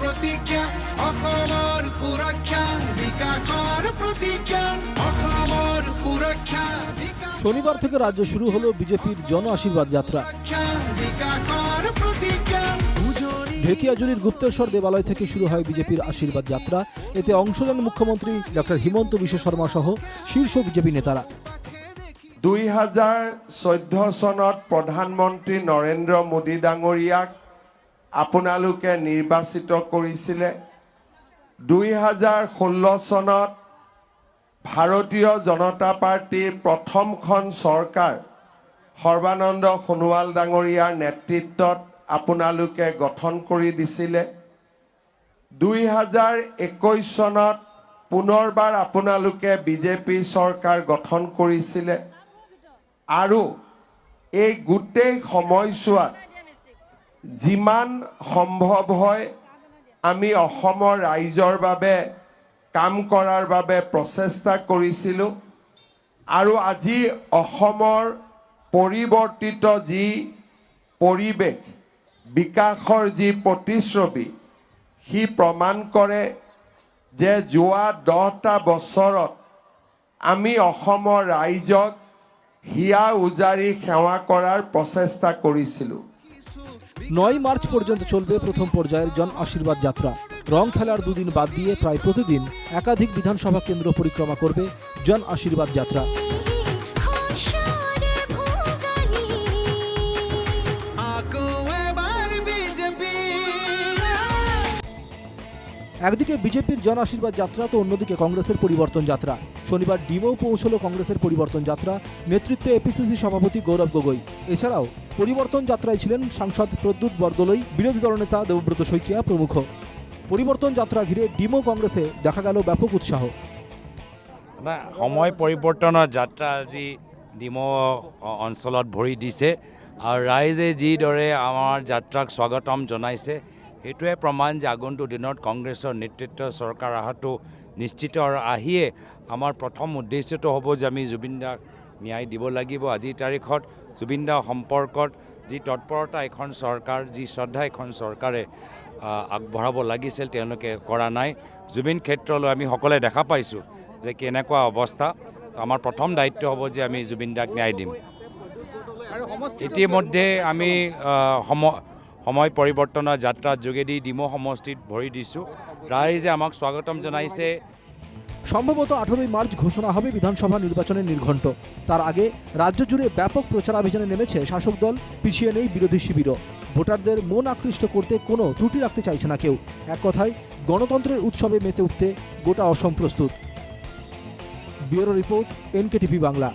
প্ৰতিজ্ঞা অসমৰ সুৰক্ষা বিকাশৰ প্ৰতিজ্ঞা অসমৰ সুৰক্ষা শনিবাৰ থেকে ৰাজ্যে শুৰু হলো বিজেপিৰ জন আশীৰ্বাদ যাত্ৰা। বিকাশৰ প্ৰতিজ্ঞা ঢেকিয়াজুলির গুপ্তেশ্বর দেবালয় থেকে শুরু হয় বিজেপির আশীর্বাদ যাত্রা। এতে অংশ নেন মুখ্যমন্ত্রী ডক্টর হিমন্ত বিশ্ব শর্মা সহ শীর্ষ বিজেপি নেতারা। 2014 চনত প্ৰধানমন্ত্ৰী নৰেন্দ্ৰ মোদী ডাঙৰীয়াক আপোনালোকে নিৰ্বাচিত কৰিছিলে। 2016 চনত ভাৰতীয় জনতা পাৰ্টীৰ প্ৰথমখন চৰকাৰ সৰ্বানন্দ সোণোৱাল ডাঙৰীয়াৰ নেতৃত্বত আপোনালোকে গঠন কৰি দিছিলে। 2021 চনত পুনৰবাৰ আপোনালোকে বিজেপি চৰকাৰ গঠন কৰিছিলে আৰু এই গোটেই সময়ছোৱাত যিমান সম্ভৱ হয় আমি অসমৰ ৰাইজৰ বাবে কাম কৰাৰ বাবে প্ৰচেষ্টা কৰিছিলোঁ আৰু আজি অসমৰ পৰিৱৰ্তিত যি পৰিৱেশ বিকাশৰ যি প্ৰতিচ্ছবি সি প্ৰমাণ কৰে যে যোৱা 10টা বছৰত আমি অসমৰ ৰাইজক হিয়া উজাৰি সেৱা কৰাৰ প্ৰচেষ্টা কৰিছিলোঁ। 9 মার্চ পর্যন্ত চলবে প্রথম পর্যায়ের জন আশীর্বাদ যাত্রা। রং খেলার দুদিন বাদ দিয়ে প্রায় প্রতিদিন একাধিক বিধানসভা কেন্দ্র পরিক্রমা করবে জন আশীর্বাদ যাত্রা। একদিকে বিজেপির জন আশীর্বাদ যাত্রা তো অন্যদিকে কংগ্রেসের পরিবর্তন যাত্রা। শনিবার ডিমোও পৌঁছল কংগ্রেসের পরিবর্তন যাত্রা, নেতৃত্বে এপিসিসি সভাপতি গৌরব গগৈ। এছাড়াও পরিবর্তন যাত্রায় ছিলেন সাংসদ প্রদ্যুৎ বরদলৈ, বিরোধী দলনেতা দেবব্রত শইকীয়া প্রমুখ। পরিবর্তন যাত্রা ঘিরে ডিমো কংগ্রেসে দেখা গেল ব্যাপক উৎসাহ। সময় পৰিৱৰ্তনৰ যাত্ৰা আজি ডিমৌ অঞ্চলত ভৰি দিছে আৰু ৰাইজে যিদৰে আমাৰ যাত্ৰাক স্বাগতম জনাইছে সেইটোৱে প্ৰমাণ যে আগন্তুক দিনত কংগ্ৰেছৰ নেতৃত্ব চৰকাৰ অহাটো নিশ্চিত আৰু আহিয়ে আমাৰ প্ৰথম উদ্দেশ্যটো হ'ব যে আমি জুবিন দাক ন্যায় দিব লাগিব। আজিৰ তাৰিখত জুবিন দাৰ সম্পৰ্কত যি তৎপৰতা এখন চৰকাৰ, যি শ্ৰদ্ধা এখন চৰকাৰে আগবঢ়াব লাগিছিল তেওঁলোকে কৰা নাই। জুবিন ক্ষেত্ৰলৈ আমি সকলোৱে দেখা পাইছোঁ যে কেনেকুৱা অৱস্থা। আমাৰ প্ৰথম দায়িত্ব হ'ব যে আমি জুবিন দাক ন্যায় দিম। ইতিমধ্যে আমি সময় পৰিৱৰ্তনৰ যাত্ৰাৰ যোগেদি ডিমৌ সমষ্টিত ভৰি দিছোঁ। ৰাইজে আমাক স্বাগতম জনাইছে। সম্ভবত 18 মার্চ ঘোষণা হবে বিধানসভা নির্বাচনের নির্ঘণ্ট। তার আগে রাজ্য জুড়ে ব্যাপক প্রচারাভিযানে নেমেছে শাসক দল, পিছিয়ে নেই বিরোধী শিবিরও। ভোটারদের মন আকৃষ্ট করতে কোনো ত্রুটি রাখতে চাইছে না কেউ। এক কথায় গণতন্ত্রের উৎসবে মেতে উঠতে গোটা অসম প্রস্তুত। Bureau report, NKTV Bangla.